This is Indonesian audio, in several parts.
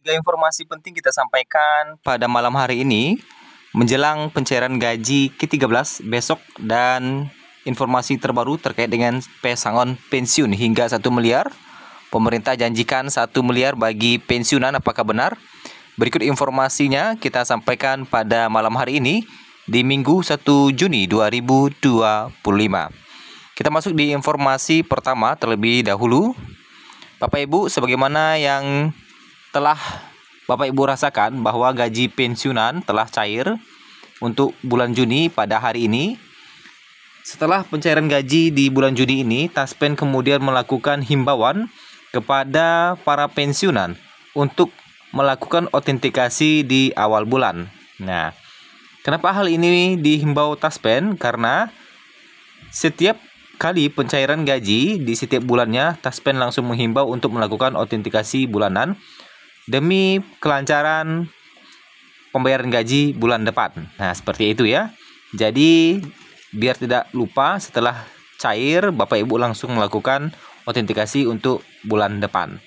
Tiga informasi penting kita sampaikan pada malam hari ini menjelang pencairan gaji ke-13 besok dan informasi terbaru terkait dengan pesangon pensiun hingga 1 miliar. Pemerintah janjikan 1 miliar bagi pensiunan, apakah benar? Berikut informasinya kita sampaikan pada malam hari ini di Minggu 1 Juni 2025. Kita masuk di informasi pertama terlebih dahulu. Bapak Ibu, sebagaimana yang telah Bapak Ibu rasakan bahwa gaji pensiunan telah cair untuk bulan Juni pada hari ini. Setelah pencairan gaji di bulan Juni ini, Taspen kemudian melakukan himbauan kepada para pensiunan untuk melakukan autentikasi di awal bulan. Nah, kenapa hal ini dihimbau Taspen? Karena setiap kali pencairan gaji di setiap bulannya, Taspen langsung menghimbau untuk melakukan autentikasi bulanan demi kelancaran pembayaran gaji bulan depan. Nah, seperti itu ya. Jadi, biar tidak lupa setelah cair, Bapak Ibu langsung melakukan autentikasi untuk bulan depan.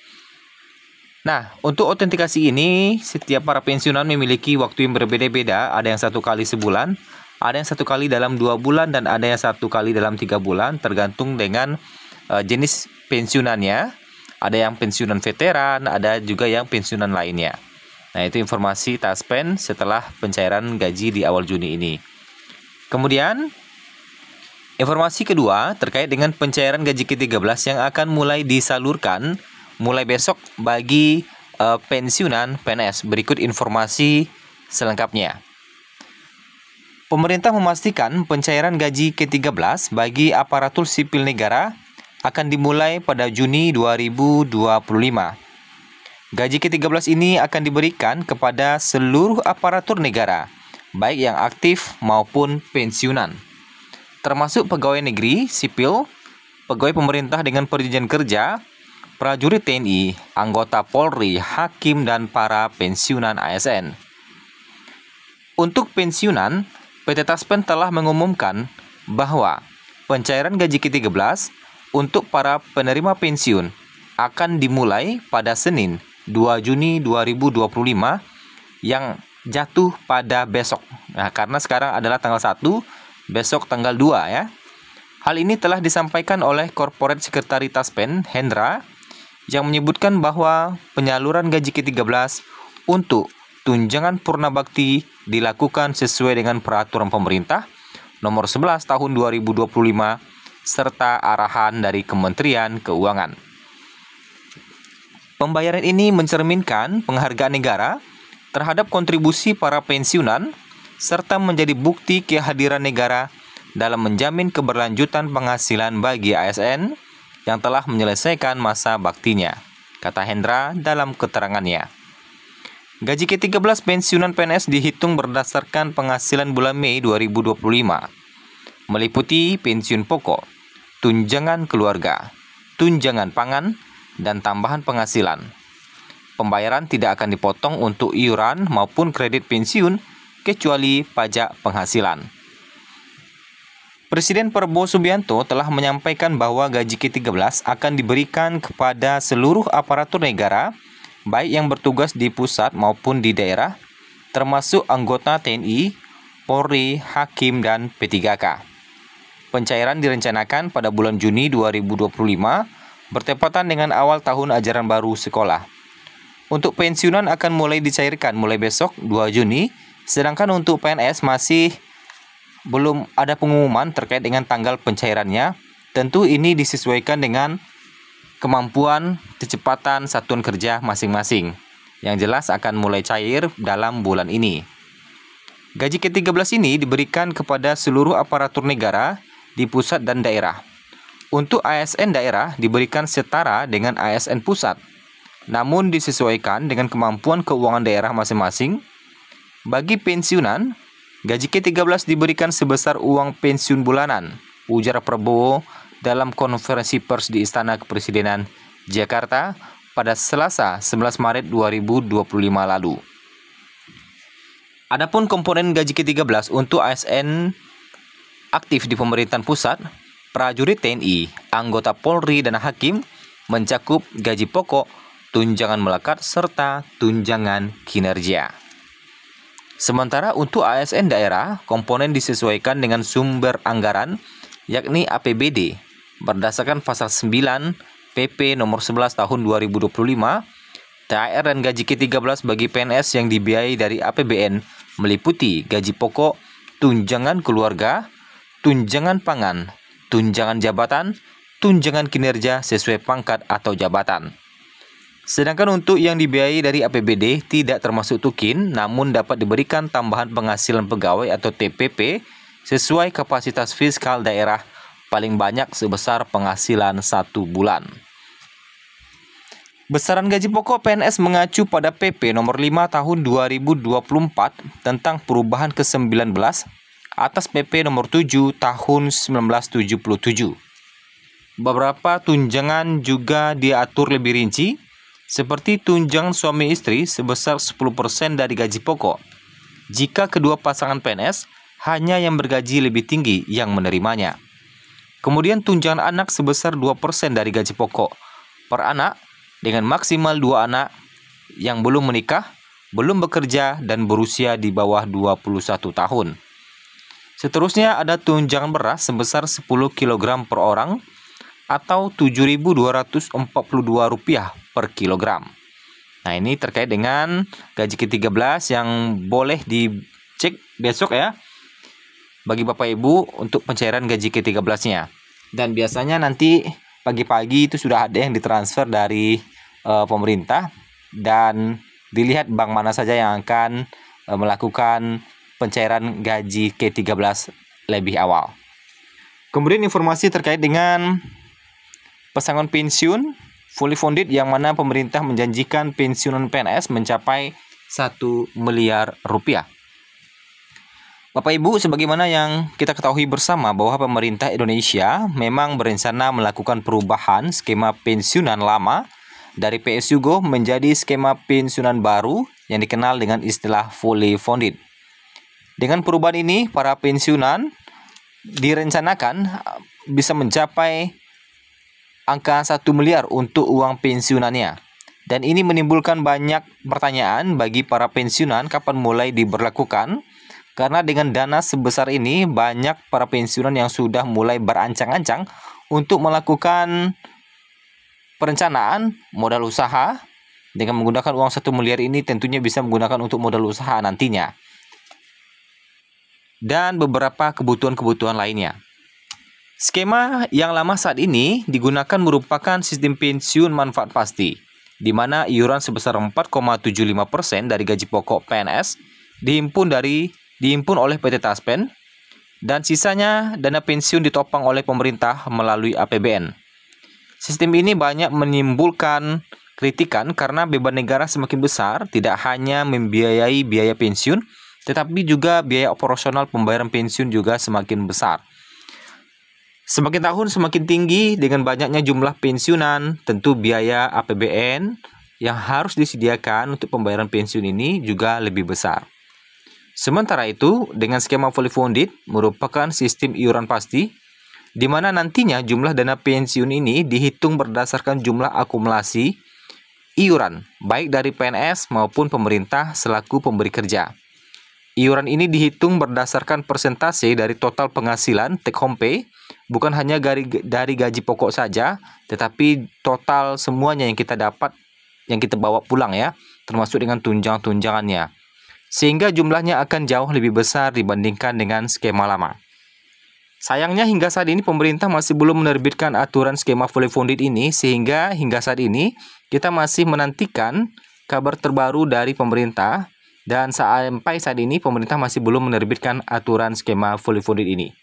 Nah, untuk autentikasi ini, setiap para pensiunan memiliki waktu yang berbeda-beda. Ada yang 1 kali sebulan, ada yang 1 kali dalam 2 bulan, dan ada yang 1 kali dalam 3 bulan, tergantung dengan jenis pensiunannya. Ada yang pensiunan veteran, ada juga yang pensiunan lainnya. Nah, itu informasi Taspen setelah pencairan gaji di awal Juni ini. Kemudian, informasi kedua terkait dengan pencairan gaji ke-13 yang akan mulai disalurkan mulai besok bagi pensiunan PNS. Berikut informasi selengkapnya. Pemerintah memastikan pencairan gaji ke-13 bagi aparatur sipil negara akan dimulai pada Juni 2025. Gaji ke-13 ini akan diberikan kepada seluruh aparatur negara, baik yang aktif maupun pensiunan, termasuk pegawai negeri, sipil, pegawai pemerintah dengan perjanjian kerja, prajurit TNI, anggota Polri, hakim, dan para pensiunan ASN. Untuk pensiunan, PT Taspen telah mengumumkan bahwa pencairan gaji ke-13 untuk para penerima pensiun akan dimulai pada Senin 2 Juni 2025 yang jatuh pada besok. Nah, karena sekarang adalah tanggal 1, besok tanggal 2 ya. Hal ini telah disampaikan oleh Corporate Secretary Taspen, Hendra, yang menyebutkan bahwa penyaluran gaji ke-13 untuk tunjangan purna bakti dilakukan sesuai dengan peraturan pemerintah nomor 11 tahun 2025 serta arahan dari Kementerian Keuangan. Pembayaran ini mencerminkan penghargaan negara terhadap kontribusi para pensiunan serta menjadi bukti kehadiran negara dalam menjamin keberlanjutan penghasilan bagi ASN yang telah menyelesaikan masa baktinya, kata Hendra dalam keterangannya. Gaji ke-13 pensiunan PNS dihitung berdasarkan penghasilan bulan Mei 2025, meliputi pensiun pokok, tunjangan keluarga, tunjangan pangan, dan tambahan penghasilan. Pembayaran tidak akan dipotong untuk iuran maupun kredit pensiun kecuali pajak penghasilan. Presiden Prabowo Subianto telah menyampaikan bahwa gaji ke-13 akan diberikan kepada seluruh aparatur negara, baik yang bertugas di pusat maupun di daerah, termasuk anggota TNI, Polri, hakim, dan P3K. Pencairan direncanakan pada bulan Juni 2025, bertepatan dengan awal tahun ajaran baru sekolah. Untuk pensiunan akan mulai dicairkan mulai besok 2 Juni, sedangkan untuk PNS masih belum ada pengumuman terkait dengan tanggal pencairannya. Tentu ini disesuaikan dengan kemampuan kecepatan satuan kerja masing-masing. Yang jelas akan mulai cair dalam bulan ini. Gaji ke-13 ini diberikan kepada seluruh aparatur negara di pusat dan daerah. Untuk ASN daerah diberikan setara dengan ASN pusat, namun disesuaikan dengan kemampuan keuangan daerah masing-masing. Bagi pensiunan, gaji ke-13 diberikan sebesar uang pensiun bulanan, ujar Prabowo dalam konferensi pers di Istana Kepresidenan Jakarta pada Selasa 11 Maret 2025 lalu. Adapun komponen gaji ke-13 untuk ASN aktif di pemerintahan pusat, prajurit TNI, anggota Polri, dan hakim mencakup gaji pokok tunjangan melekat, serta tunjangan kinerja. Sementara untuk ASN daerah, komponen disesuaikan dengan sumber anggaran, yakni APBD, berdasarkan pasal 9 PP nomor 11 tahun 2025, THR dan gaji ke-13 bagi PNS yang dibiayai dari APBN meliputi gaji pokok, tunjangan keluarga, tunjangan pangan, tunjangan jabatan, tunjangan kinerja sesuai pangkat atau jabatan. Sedangkan untuk yang dibiayai dari APBD tidak termasuk tukin, namun dapat diberikan tambahan penghasilan pegawai atau TPP sesuai kapasitas fiskal daerah paling banyak sebesar penghasilan 1 bulan. Besaran gaji pokok PNS mengacu pada PP nomor 5 tahun 2024 tentang perubahan ke-19 atas PP nomor 7 tahun 1977. Beberapa tunjangan juga diatur lebih rinci, seperti tunjangan suami istri sebesar 10% dari gaji pokok. Jika kedua pasangan PNS, hanya yang bergaji lebih tinggi yang menerimanya. Kemudian tunjangan anak sebesar 2% dari gaji pokok per anak, dengan maksimal 2 anak yang belum menikah, belum bekerja, dan berusia di bawah 21 tahun. Seterusnya ada tunjangan beras sebesar 10 kg per orang atau Rp7.242 per kilogram. Nah, ini terkait dengan gaji ke-13 yang boleh dicek besok ya, bagi Bapak Ibu untuk pencairan gaji ke-13-nya. Dan biasanya nanti pagi-pagi itu sudah ada yang ditransfer dari pemerintah dan dilihat bank mana saja yang akan melakukan pencairan gaji ke-13 lebih awal. Kemudian informasi terkait dengan pesangon pensiun fully funded yang mana pemerintah menjanjikan pensiunan PNS mencapai 1 miliar rupiah. Bapak Ibu, sebagaimana yang kita ketahui bersama bahwa pemerintah Indonesia memang berencana melakukan perubahan skema pensiunan lama dari PSUGO menjadi skema pensiunan baru yang dikenal dengan istilah fully funded. Dengan perubahan ini, para pensiunan direncanakan bisa mencapai angka 1 miliar untuk uang pensiunannya. Dan ini menimbulkan banyak pertanyaan bagi para pensiunan kapan mulai diberlakukan. Karena dengan dana sebesar ini, banyak para pensiunan yang sudah mulai berancang-ancang untuk melakukan perencanaan modal usaha. Dengan menggunakan uang 1 miliar ini tentunya bisa menggunakan untuk modal usaha nantinya. Dan beberapa kebutuhan-kebutuhan lainnya. Skema yang lama saat ini digunakan merupakan sistem pensiun manfaat pasti, di mana iuran sebesar 4,75% dari gaji pokok PNS dihimpun oleh PT Taspen, dan sisanya dana pensiun ditopang oleh pemerintah melalui APBN. Sistem ini banyak menimbulkan kritikan karena beban negara semakin besar, tidak hanya membiayai biaya pensiun, tetapi juga biaya operasional pembayaran pensiun juga semakin besar. Semakin tahun semakin tinggi dengan banyaknya jumlah pensiunan, tentu biaya APBN yang harus disediakan untuk pembayaran pensiun ini juga lebih besar. Sementara itu, dengan skema fully funded merupakan sistem iuran pasti, di mana nantinya jumlah dana pensiun ini dihitung berdasarkan jumlah akumulasi iuran, baik dari PNS maupun pemerintah selaku pemberi kerja. Iuran ini dihitung berdasarkan persentase dari total penghasilan take home pay, bukan hanya dari gaji pokok saja, tetapi total semuanya yang kita dapat, yang kita bawa pulang ya, termasuk dengan tunjangan-tunjangannya. Sehingga jumlahnya akan jauh lebih besar dibandingkan dengan skema lama. Sayangnya hingga saat ini pemerintah masih belum menerbitkan aturan skema fully funded ini, sehingga hingga saat ini kita masih menantikan kabar terbaru dari pemerintah, dan sampai saat ini pemerintah masih belum menerbitkan aturan skema fully funded ini.